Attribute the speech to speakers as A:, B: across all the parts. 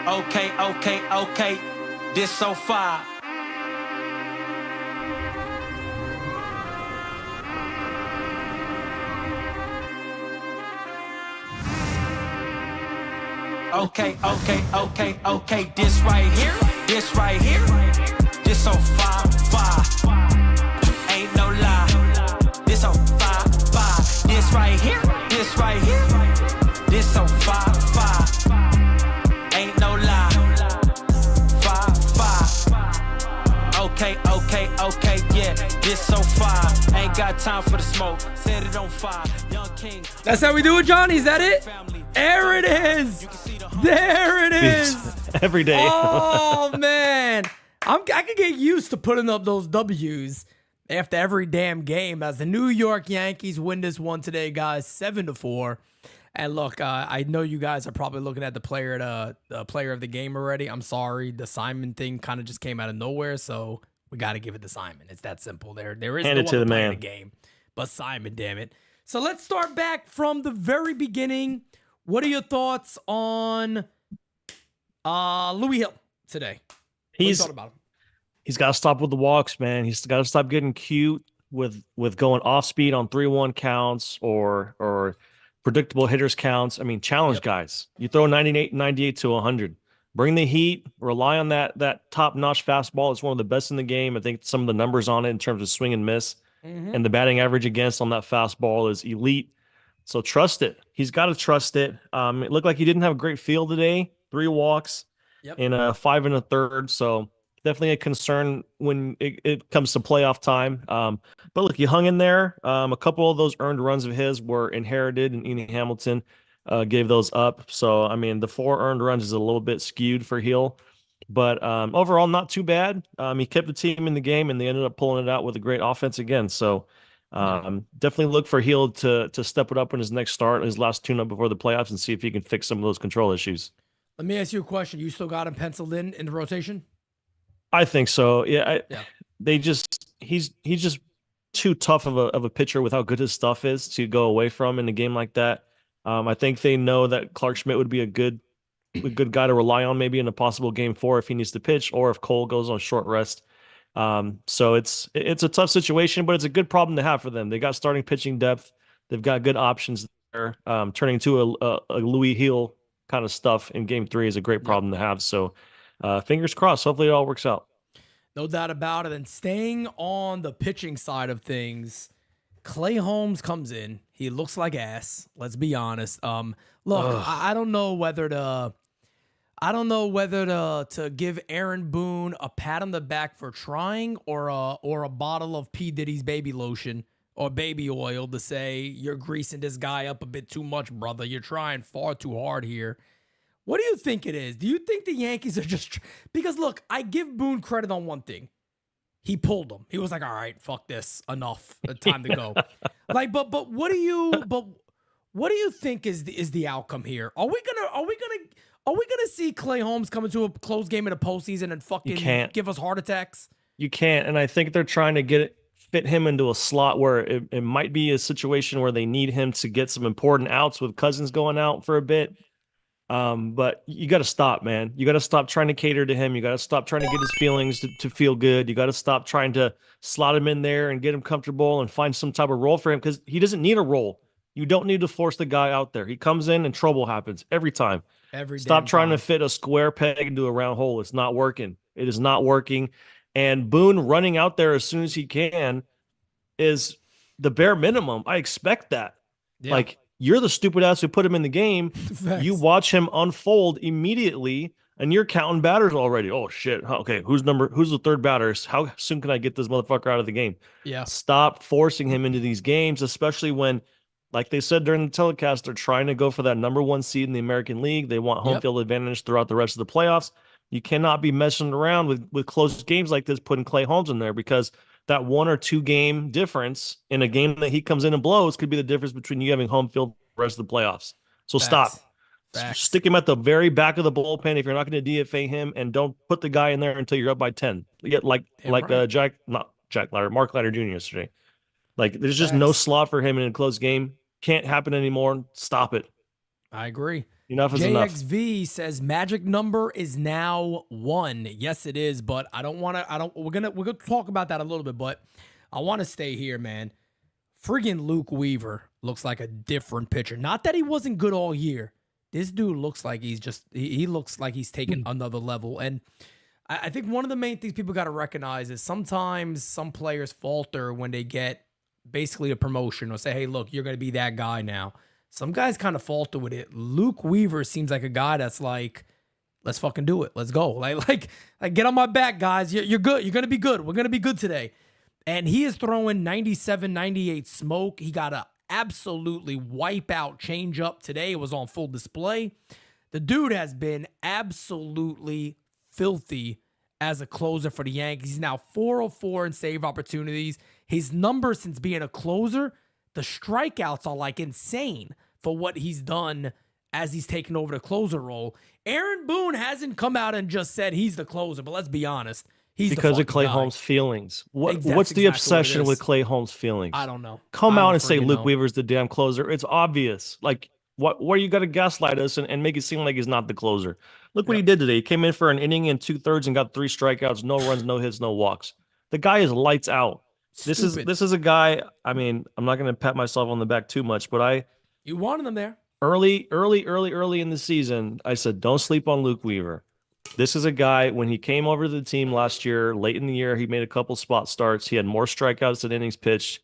A: Okay. This so far. Okay. This right here. This so far. Ain't no lie. This so far. This right here. This so far. Ain't no lie. Okay, yeah, this so far. Ain't got time for the smoke. Set it on fire. Young King.
B: That's how we do it, John. Is that it? There it is. There it is.
C: Every day.
B: Oh, man. I could get used to putting up those W's after every damn game as the New York Yankees win this one today, guys, 7-4. And look, I know you guys are probably looking at the player of the game already. I'm sorry, the Simon thing kind of just came out of nowhere, so we got to give it to Simon. It's that simple. There is
C: Hand
B: no
C: it to
B: other
C: the
B: player in
C: man.
B: the game but Simon. Damn it! So let's start back from the very beginning. What are your thoughts on Louis Hill today? What you thought about him?
C: He's got to stop with the walks, man. He's got to stop getting cute with going off speed on 3-1 counts or predictable hitters counts. I mean, challenge guys. You throw 98 to 100. Bring the heat. Rely on that top-notch fastball. It's one of the best in the game. I think some of the numbers on it in terms of swing and miss. And the batting average against on that fastball is elite. So trust it. He's got to trust it. It looked like he didn't have a great feel today. 3 walks in a 5 1/3. So definitely a concern when it comes to playoff time. But look, he hung in there. A couple of those earned runs of his were inherited, and Ian Hamilton gave those up. So, I mean, the 4 earned runs is a little bit skewed for Hill. But overall, not too bad. He kept the team in the game, and they ended up pulling it out with a great offense again. So definitely look for Hill to step it up in his next start, his last tune-up before the playoffs, and see if he can fix some of those control issues.
B: Let me ask you a question. You still got him penciled in the rotation?
C: I think so. Yeah. He's just too tough of a pitcher with how good his stuff is to go away from in a game like that. I think they know that Clark Schmidt would be a good guy to rely on maybe in a possible game 4 if he needs to pitch or if Cole goes on short rest. So it's a tough situation, but it's a good problem to have for them. They got starting pitching depth. They've got good options there. Turning to a Louis Hill kind of stuff in game 3 is a great problem to have. So fingers crossed. Hopefully it all works out.
B: No doubt about it. And staying on the pitching side of things, Clay Holmes comes in. He looks like ass. Let's be honest. I don't know whether to give Aaron Boone a pat on the back for trying or a bottle of P. Diddy's baby lotion or baby oil to say you're greasing this guy up a bit too much, brother. You're trying far too hard here. What do you think it is? Do you think the Yankees are just because look, I give Boone credit on one thing. He pulled them. He was like, all right, fuck this. Enough. Time to go. But what do you think is the outcome here? Are we gonna see Clay Holmes come into a close game in the postseason and fucking give us heart attacks?
C: You can't. And I think they're trying to fit him into a slot where it might be a situation where they need him to get some important outs with Cousins going out for a bit. But you got to stop, man. You got to stop trying to cater to him. You got to stop trying to get his feelings to feel good. You got to stop trying to slot him in there and get him comfortable and find some type of role for him because he doesn't need a role. You don't need to force the guy out there. He comes in and trouble happens every time. Stop trying to fit a square peg into a round hole. It's not working. It is not working. And Boone running out there as soon as he can is the bare minimum. I expect that. Yeah. Like, you're the stupid ass who put him in the game. You watch him unfold immediately, and you're counting batters already. Oh, shit. Okay, who's the third batter? How soon can I get this motherfucker out of the game?
B: Yeah.
C: Stop forcing him into these games, especially when, like they said during the telecast, they're trying to go for that number 1 seed in the American League. They want home field advantage throughout the rest of the playoffs. You cannot be messing around with close games like this, putting Clay Holmes in there, because that 1 or 2 game difference in a game that he comes in and blows could be the difference between you having home field the rest of the playoffs. So stop. Stick him at the very back of the bullpen if you're not going to DFA him, and don't put the guy in there until you're up by 10. Mark Leiter Jr. yesterday. Like, there's just no slot for him in a close game. Can't happen anymore. Stop it.
B: I agree.
C: Enough is enough.
B: JXV says magic number is now 1. Yes, it is, but I don't want to. We're gonna talk about that a little bit, but I want to stay here, man. Friggin' Luke Weaver looks like a different pitcher. Not that he wasn't good all year. This dude looks like he looks like he's taken another level. And I think one of the main things people got to recognize is sometimes some players falter when they get basically a promotion or say, hey, look, you're going to be that guy now. Some guys kind of falter with it. Luke Weaver seems like a guy that's like, let's fucking do it. Let's go. Like get on my back, guys. You're good. You're going to be good. We're going to be good today. And he is throwing 97, 98 smoke. He got a absolutely wipe out changeup today. It was on full display. The dude has been absolutely filthy as a closer for the Yankees. He's now 404 in save opportunities. His numbers since being a closer, the strikeouts are like insane for what he's done as he's taken over the closer role. Aaron Boone hasn't come out and just said he's the closer, but let's be honest. He's
C: because of Clay
B: guy.
C: Holmes' feelings. What's the
B: exactly
C: obsession with Clay Holmes' feelings?
B: I don't know.
C: Come out and say Luke Weaver's the damn closer. It's obvious. Like, where you got to gaslight us and make it seem like he's not the closer. Look what he did today. He came in for an inning and 2/3 and got 3 strikeouts, no runs, no hits, no walks. The guy is lights out. This is a guy. I mean, I'm not going to pat myself on the back too much, but
B: you wanted him there
C: early in the season. I said, don't sleep on Luke Weaver. This is a guy, when he came over to the team last year, late in the year, he made a couple spot starts. He had more strikeouts than innings pitched.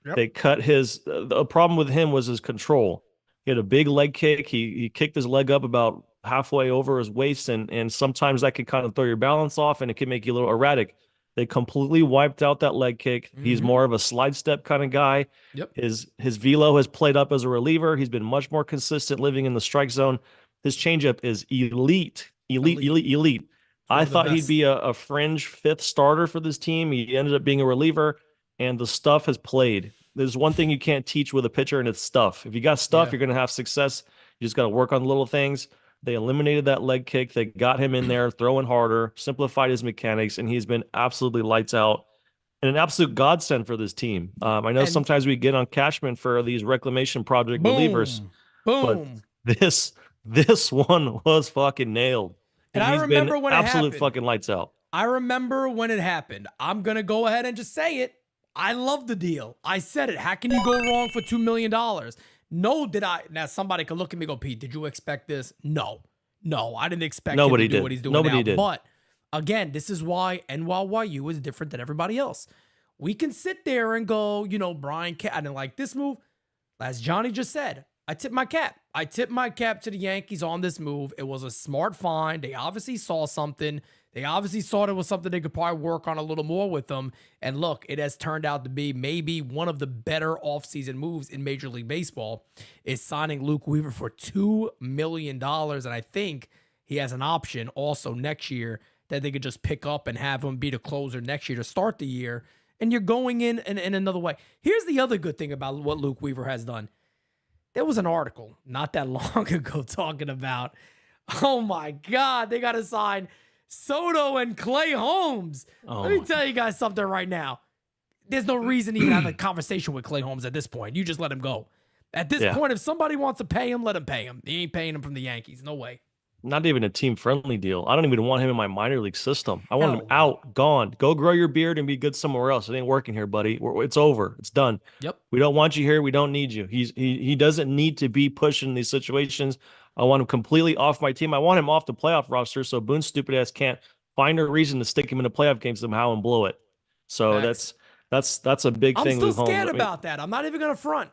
C: Yep. They cut the problem with him was his control. He had a big leg kick. He kicked his leg up about halfway over his waist, and sometimes that could kind of throw your balance off, and it could make you a little erratic. They completely wiped out that leg kick. Mm-hmm. He's more of a slide step kind of guy.
B: Yep.
C: His velo has played up as a reliever. He's been much more consistent living in the strike zone. His changeup is elite. I thought he'd be a fringe 5th starter for this team. He ended up being a reliever, and the stuff has played. There's one thing you can't teach with a pitcher, and it's stuff. If you got stuff, you're going to have success. You just got to work on little things. They eliminated that leg kick. They got him in there, throwing harder, simplified his mechanics, and he's been absolutely lights out and an absolute godsend for this team. I know sometimes we get on Cashman for these reclamation project relievers, but this one was fucking nailed.
B: And I remember when it happened.
C: Absolute fucking lights out.
B: I remember when it happened. I'm going to go ahead and just say it. I love the deal. I said it. How can you go wrong for $2 million? No, did I? Now, somebody could look at me and go, Pete, did you expect this? No, I didn't expect him to do what he's doing now.
C: Did.
B: But again, this is why NYU is different than everybody else. We can sit there and go, Brian, I didn't like this move. As Johnny just said, I tip my cap. I tip my cap to the Yankees on this move. It was a smart find. They obviously saw something. They obviously thought it was something they could probably work on a little more with them. And look, it has turned out to be maybe one of the better offseason moves in Major League Baseball is signing Luke Weaver for $2 million. And I think he has an option also next year that they could just pick up and have him be the closer next year to start the year. And you're going in another way. Here's the other good thing about what Luke Weaver has done. There was an article not that long ago talking about, oh my God, they got to sign Soto and Clay Holmes. Let me tell you guys something right now. There's no reason to even have a conversation with Clay Holmes at this point. You just let him go. At this point, if somebody wants to pay him, let him pay him. He ain't paying him from the Yankees. No way.
C: Not even a team-friendly deal. I don't even want him in my minor league system. I want him out, gone. Go grow your beard and be good somewhere else. It ain't working here, buddy. It's over. It's done.
B: Yep.
C: We don't want you here. We don't need you. He doesn't need to be pushing these situations. I want him completely off my team. I want him off the playoff roster so Boone's stupid ass can't find a reason to stick him in a playoff game somehow and blow it. So that's a big thing.
B: I'm still scared about that. I'm not even going to front.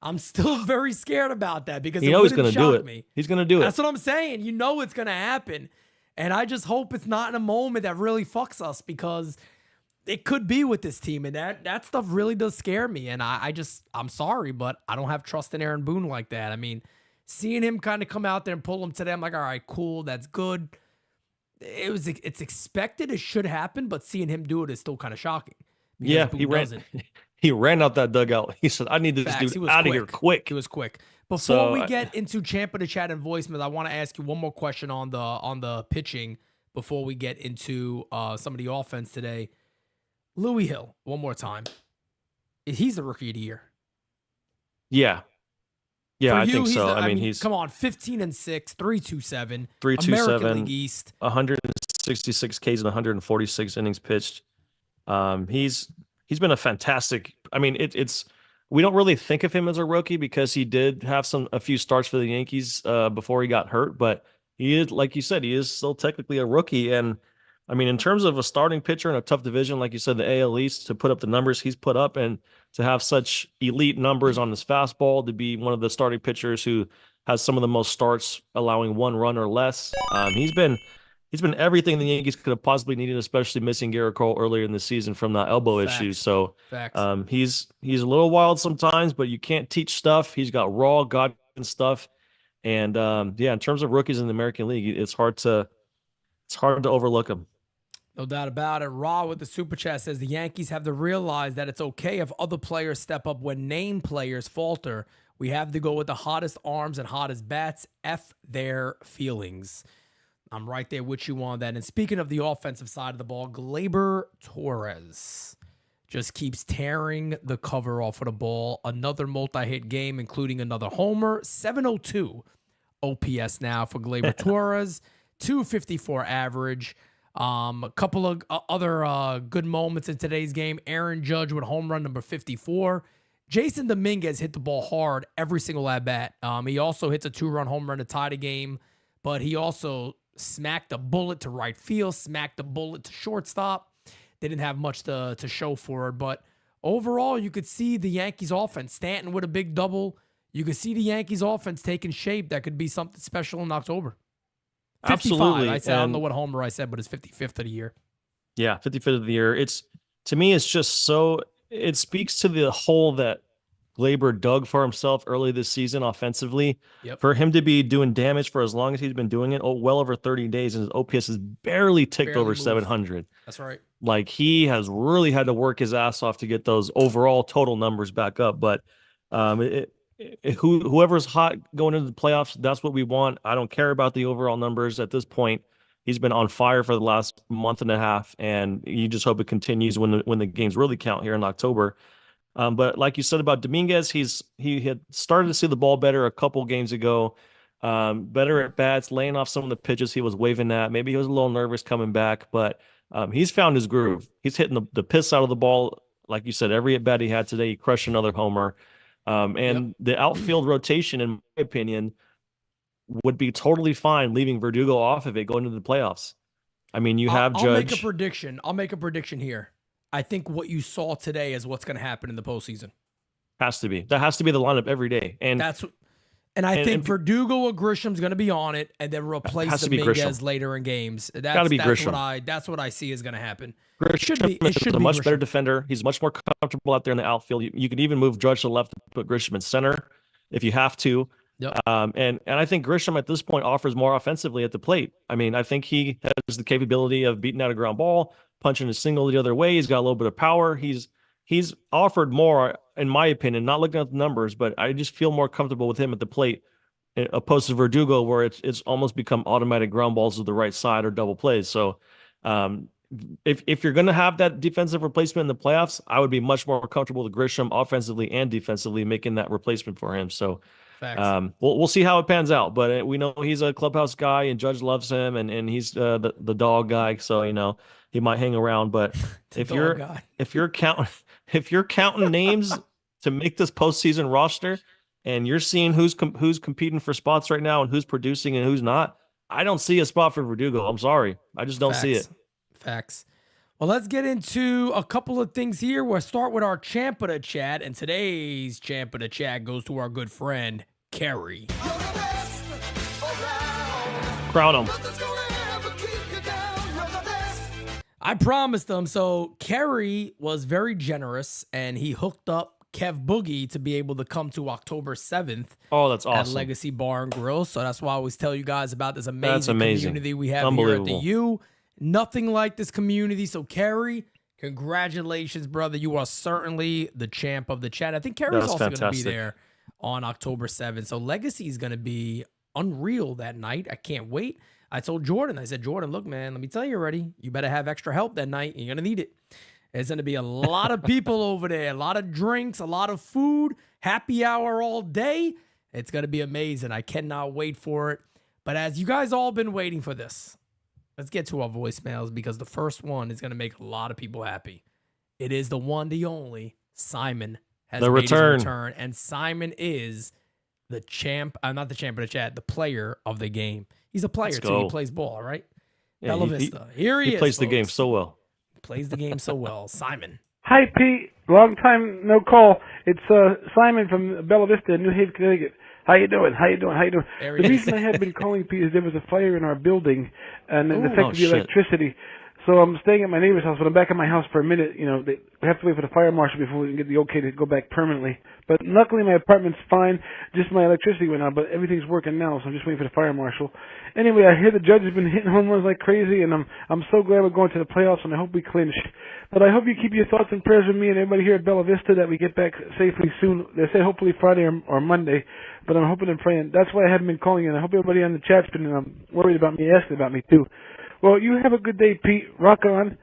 B: I'm still very scared about that because
C: he's going to do it.
B: Me.
C: He's going to do it.
B: That's what I'm saying. It's going to happen. And I just hope it's not in a moment that really fucks us because it could be with this team. And that stuff really does scare me. And I'm sorry, but I don't have trust in Aaron Boone like that. I mean, seeing him kind of come out there and pull him today, I'm like, all right, cool. That's good. It's expected. It should happen. But seeing him do it is still kind of shocking.
C: Yeah, he ran out that dugout. He said, I need this dude out of here quick.
B: He was quick. Before we get into Champ of the Chat and voicemail, I want to ask you one more question on the pitching before we get into some of the offense today. Louis Hill, one more time. He's the rookie of the year.
C: Yeah. Yeah,
B: For
C: I
B: you,
C: think
B: he's
C: so.
B: the,
C: I
B: I
C: mean,
B: mean,
C: he's
B: come on, 15-6, 3.27, American League
C: 327,
B: East.
C: 166 Ks and 146 innings pitched. He's been a fantastic. I mean, it's we don't really think of him as a rookie because he did have a few starts for the Yankees before he got hurt, but he is, like you said, he is still technically a rookie. And I mean, in terms of a starting pitcher in a tough division, like you said, the AL East, to put up the numbers he's put up and to have such elite numbers on his fastball, to be one of the starting pitchers who has some of the most starts, allowing 1 run or less. He's been everything the Yankees could have possibly needed, especially missing Garrett Cole earlier in the season from that elbow issue.
B: Facts.
C: So
B: Facts.
C: he's a little wild sometimes, but you can't teach stuff. He's got raw, God stuff. And yeah, in terms of rookies in the American League, it's hard to overlook him.
B: No doubt about it. Raw with the super chat says the Yankees have to realize that it's okay if other players step up when named players falter. We have to go with the hottest arms and hottest bats. F their feelings. I'm right there with you on that. And speaking of the offensive side of the ball, Gleyber Torres just keeps tearing the cover off of the ball. Another multi-hit game, including another homer. 702 OPS now for Gleyber Torres. 254 average. A couple of other good moments in today's game. Aaron Judge with home run number 54. Jason Dominguez hit the ball hard every single at-bat. He also hits a 2-run home run to tie the game, but he also smacked a bullet to right field, smacked a bullet to shortstop. They didn't have much to show for it, but overall, you could see the Yankees offense. Stanton with a big double. You could see the Yankees offense taking shape. That could be something special in October. 55.
C: Absolutely.
B: I don't know what homer I said, but it's 55th of the year.
C: Yeah, 55th of the year. To me, it's just so, it speaks to the hole that Gleyber dug for himself early this season offensively.
B: Yep.
C: For him to be doing damage for as long as he's been doing it, well over 30 days, and his OPS has barely ticked over
B: moved. 700. That's right.
C: Like, he has really had to work his ass off to get those overall total numbers back up. But whoever's hot going into the playoffs, that's what we want. I don't care about the overall numbers at this point. He's been on fire for the last month and a half, and you just hope it continues when the games really count here in October. But like you said about Dominguez, he had started to see the ball better a couple games ago. Better at bats, laying off some of the pitches he was waving at. Maybe he was a little nervous coming back, but he's found his groove. He's hitting the piss out of the ball. Like you said, every at bat he had today, he crushed another homer. And the outfield rotation, in my opinion, would be totally fine leaving Verdugo off of it going into the playoffs. I mean, you have Judge.
B: I'll make a prediction here. I think what you saw today is what's going to happen in the postseason.
C: Has to be. That has to be the lineup every day. And
B: I think Verdugo or Grisham's going to be on it, and then replace Dominguez later in games. That's Grisham. That's what I see is going to happen.
C: Grisham is a much better defender. He's much more comfortable out there in the outfield. You can even move Judge to the left and put Grisham in center if you have to.
B: Yep.
C: And I think Grisham at this point offers more offensively at the plate. I mean, I think he has the capability of beating out a ground ball, punching a single the other way. He's got a little bit of power. He's offered more, in my opinion, not looking at the numbers, but I just feel more comfortable with him at the plate opposed to Verdugo, where it's almost become automatic ground balls to the right side or double plays. So if you're going to have that defensive replacement in the playoffs, I would be much more comfortable with Grisham offensively and defensively making that replacement for him. So we'll see how it pans out, but we know he's a clubhouse guy and Judge loves him, and he's the dog guy. So, he might hang around, but if you're counting names to make this postseason roster, and you're seeing who's competing for spots right now and who's producing and who's not, I don't see a spot for Verdugo. I'm sorry. I just don't see it.
B: Facts. Well, let's get into a couple of things here. We'll start with our champ of the chat, and today's champ of the chat goes to our good friend, Kerry.
C: Crown him.
B: I promised them. So Kerry was very generous, and he hooked up Kev Boogie to be able to come to October 7th.
C: Oh, that's awesome.
B: At Legacy Bar and Grill. So that's why I always tell you guys about this amazing community we have here at the U. Nothing like this community. So Kerry, congratulations, brother. You are certainly the champ of the chat. I think Kerry's also going to be there on October 7th. So Legacy is going to be unreal that night. I can't wait. I told Jordan, I said, Jordan, look, man, let me tell you already, you better have extra help that night. You're going to need it. There's going to be a lot of people over there, a lot of drinks, a lot of food, happy hour all day. It's going to be amazing. I cannot wait for it. But as you guys all been waiting for this, let's get to our voicemails because the first one is going to make a lot of people happy. It is the one, the only, Simon has made his return. And Simon is the champ, not the champ of the chat, the player of the game. He's a player too. He plays ball, right? Yeah, Bella Vista. Here he is.
C: He plays the
B: folks.
C: game so well.
B: Plays the game so well. Simon.
D: Hi, Pete. Long time no call. It's Simon from Bella Vista, New Haven, Connecticut. How you doing? The reason I have been calling, Pete, is there was a fire in our building, and it affected the electricity. So I'm staying at my neighbor's house, but I'm back at my house for a minute. You know, we have to wait for the fire marshal before we can get the okay to go back permanently. But luckily my apartment's fine. Just my electricity went out, but everything's working now, so I'm just waiting for the fire marshal. Anyway, I hear the judge has been hitting home runs like crazy, and I'm so glad we're going to the playoffs, and I hope we clinch. But I hope you keep your thoughts and prayers with me and everybody here at Bella Vista that we get back safely soon. They said hopefully Friday or Monday, but I'm hoping and praying. That's why I haven't been calling you, and I hope everybody on the chat's been worried about me, asking about me too. Well, you have a good day, Pete. Rock on.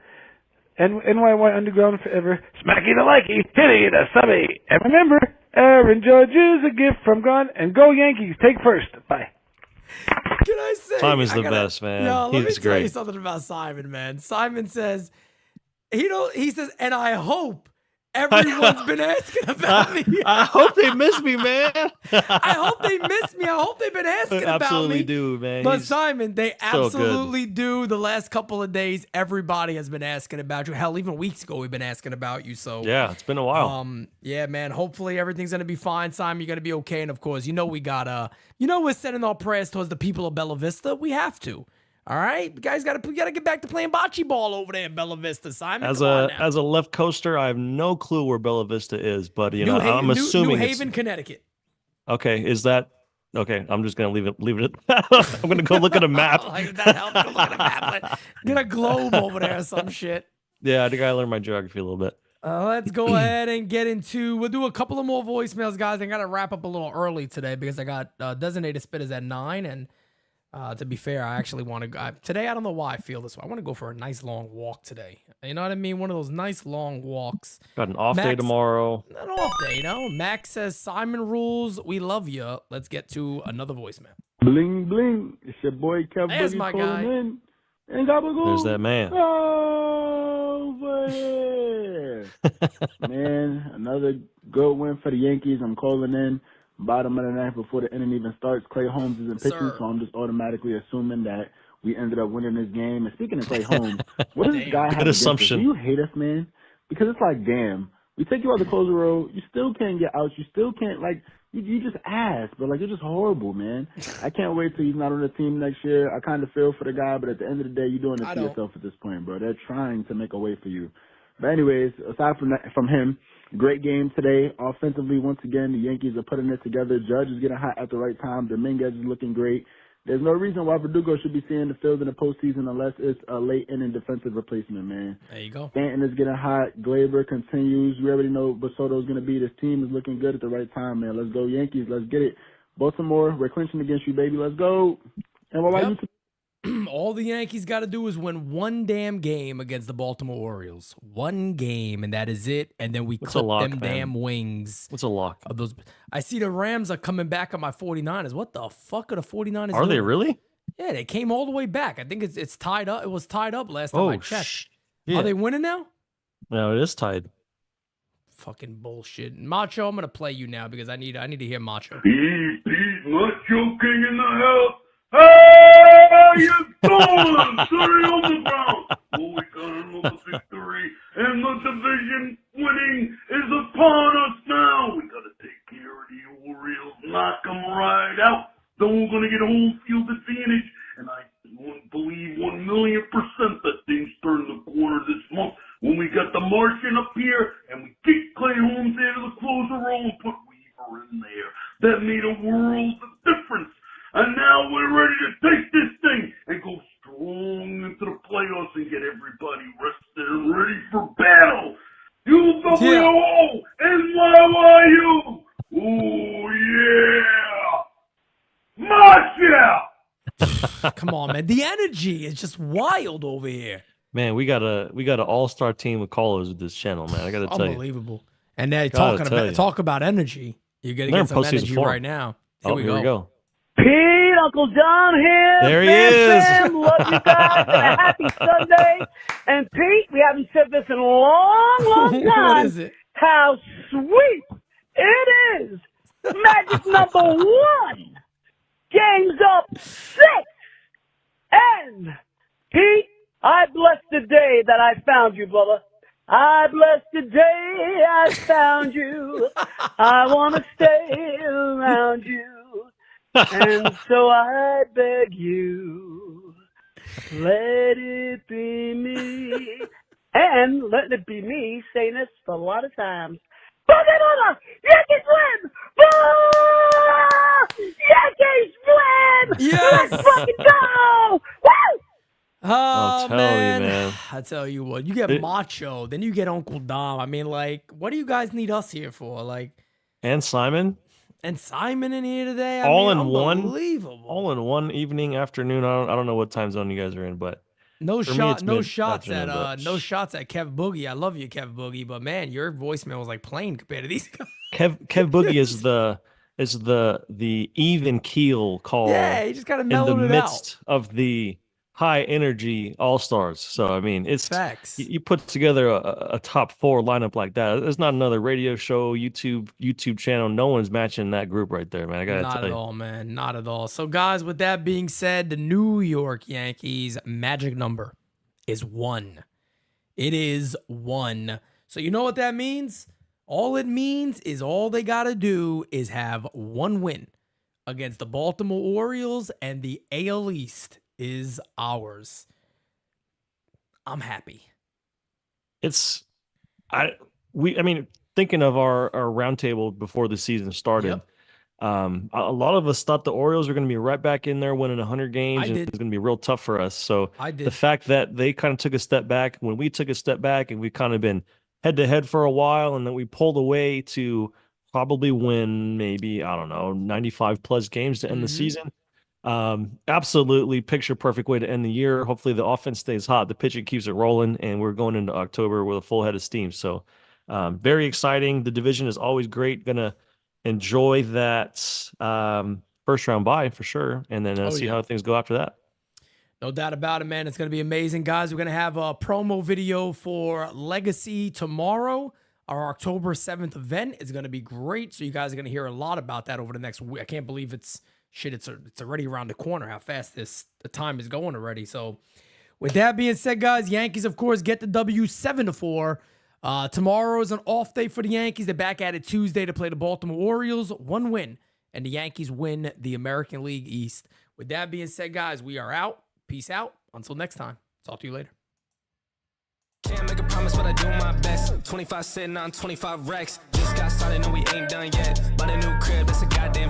D: NYY Underground forever. Smacky the likey, hitty the subby. And remember, Aaron Judge is a gift from God. And go Yankees. Take first. Bye.
B: Can I say?
C: Simon's the best, man.
B: Yo,
C: He's
B: let me
C: great.
B: tell you something about Simon, man. Simon says, he says, and I hope everyone's been asking about me.
C: I hope they miss me, man.
B: I hope they miss me. I hope they've been asking about me.
C: Absolutely do, man.
B: But Simon, they
C: so
B: absolutely do. The last couple of days, everybody has been asking about you. Hell, even weeks ago, we've been asking about you. So
C: yeah, it's been a while.
B: Yeah, man. Hopefully everything's gonna be fine, Simon. You're gonna be okay. And of course, we got we're sending our prayers towards the people of Bella Vista. We have to. All right, you guys gotta get back to playing bocce ball over there in Bella Vista, Simon.
C: As a left coaster, I have no clue where Bella Vista is, but I'm assuming
B: New Haven, Connecticut.
C: Okay, is that okay? I'm just gonna leave it. I'm gonna go look at a map.
B: Like that helps. Go look at a map. Like, get a globe over there or some shit.
C: Yeah, I think I learned my geography a little bit.
B: Let's go ahead and get into. We'll do a couple of more voicemails, guys. I gotta wrap up a little early today because I got designated spitters at 9 and. To be fair, I actually want to go. Today, I don't know why I feel this way. I want to go for a nice long walk today. You know what I mean? One of those nice long walks.
C: Got an off day tomorrow.
B: An off day, Max says, Simon rules. We love you. Let's get to another voicemail.
E: Bling, bling. It's your boy, Kev
B: There's my guy.
E: In. And Gabagool.
C: There's that man.
E: Over here. Man, another good win for the Yankees. I'm calling in. Bottom of the ninth before the inning even starts. Clay Holmes isn't pitching, so I'm just automatically assuming that we ended up winning this game. And speaking of Clay Holmes, what does this guy have against us? Do you hate us, man? Because it's like, damn, we take you out the closer role, you still can't get out, you still can't, like, you just ass, but, like, you're just horrible, man. I can't wait till he's not on the team next year. I kind of feel for the guy, but at the end of the day, you're doing it to yourself at this point, bro. They're trying to make a way for you. But anyways, aside from him, great game today. Offensively, once again, the Yankees are putting it together. Judge is getting hot at the right time. Dominguez is looking great. There's no reason why Verdugo should be seeing the field in the postseason unless it's a late inning defensive replacement, man.
B: There you go.
E: Stanton is getting hot. Glaber continues. We already know what Soto's going to be. This team is looking good at the right time, man. Let's go Yankees. Let's get it. Baltimore, we're clinching against you, baby. Let's go. And what about you?
B: All the Yankees got to do is win one damn game against the Baltimore Orioles. One game, and that is it. And then we clip them damn wings.
C: What's a lock?
B: Of those. I see the Rams are coming back on my 49ers. What the fuck are the 49ers
C: Are
B: doing?
C: they really?
B: Yeah, they came all the way back. I think it's tied up. It was tied up last time I checked.
C: Yeah.
B: Are they winning now?
C: No, it is tied.
B: Fucking bullshit. Macho, I'm going to play you now because I need to hear Macho.
F: Pete, Macho King in the house. How you doing? Sorry on the ground. Well, we got another victory, and the division winning is upon us now. We got to take care of the Orioles, knock them right out. Then we're going to get a home field advantage, and I believe 1,000,000% that things turn the corner this month when we got the Martian up here, and we kick Clay Holmes out of the closer role and put Weaver in there. That made a world of difference. And now we're ready to take this thing and go strong into the playoffs and get everybody rested and ready for battle. UWO NYYU. Oh, yeah. Masha.
B: Come on, man. The energy is just wild over here.
C: Man, we got an all-star team of callers with this channel, man. I got to tell you.
B: Unbelievable. And they're talk about energy. You're going to get some energy right now.
C: Here we go.
G: Pete, Uncle Don here.
C: There he
G: Fam,
C: is.
G: love you guys. And a happy Sunday. And Pete, we haven't said this in a long time.
B: What is it?
G: How sweet it is. Magic number 1. Game's up 6. And Pete, I bless the day that I found you, brother. I bless the day I found you. I want to stay around you. And so I beg you, let it be me. And let it be me saying this a lot of times. Boogie Yankees win! Yankees win!
B: Yes!
G: Let's fucking go! Woo!
B: Oh,
C: tell you, man.
B: I tell you what, you get Macho, then you get Uncle Dom. I mean, like, what do you guys need us here for? Like,
C: And Simon.
B: and Simon in here today.
C: All in one?
B: Unbelievable.
C: All in one evening, afternoon. I don't know what time zone you guys are in, but
B: No
C: for me,
B: shot,
C: it's
B: no
C: mid-
B: shots
C: afternoon,
B: at
C: but-
B: no shots at Kev Boogie. I love you, Kev Boogie, but man, your voicemail was like plain compared to these guys.
C: Kev Boogie is the even keel call
B: Yeah, he just kind of
C: in the
B: mellowed it
C: midst of the high energy all stars. So I mean, it's
B: Facts.
C: you put together a top 4 lineup like that. There's not another radio show, YouTube channel. No one's matching that group right there, man. I gotta
B: Not
C: tell
B: at
C: you.
B: all, man. Not at all. So, guys, with that being said, the New York Yankees magic number is 1. It is 1. So, you know what that means? All it means is all they got to do is have 1 win against the Baltimore Orioles, and the AL East is ours. I'm happy.
C: I mean, thinking of our roundtable before the season started,
B: Yep.
C: a lot of us thought the Orioles were going to be right back in there winning 100 games,
B: I
C: and
B: did.
C: it's going to be real tough for us. So
B: I
C: the
B: did.
C: fact that they kind of took a step back when we took a step back, and we've kind of been head to head for a while, and then we pulled away to probably win maybe, I don't know, 95 plus games to end the
B: Mhm.
C: season. Absolutely picture perfect way to end the year. Hopefully the offense stays hot, the pitching keeps it rolling, and we're going into October with a full head of steam. So very exciting. The division is always great. Gonna enjoy that first round bye for sure, and then see how things go after that.
B: No doubt about it, man. It's going to be amazing. Guys, we're going to have a promo video for Legacy tomorrow. Our October 7th event is going to be great. So you guys are going to hear a lot about that over the next week. I can't believe it's already around the corner, how fast the time is going already. So with that being said, guys, Yankees, of course, get the W 7-4. Tomorrow is an off day for the Yankees. They're back at it Tuesday to play the Baltimore Orioles. 1 win, and the Yankees win the American League East. With that being said, guys, we are out. Peace out. Until next time. Talk to you later.
A: Can't make a promise, but I do my best. 25 sitting on 25 racks. Just got started, no, we ain't done yet. But a new crib, that's a goddamn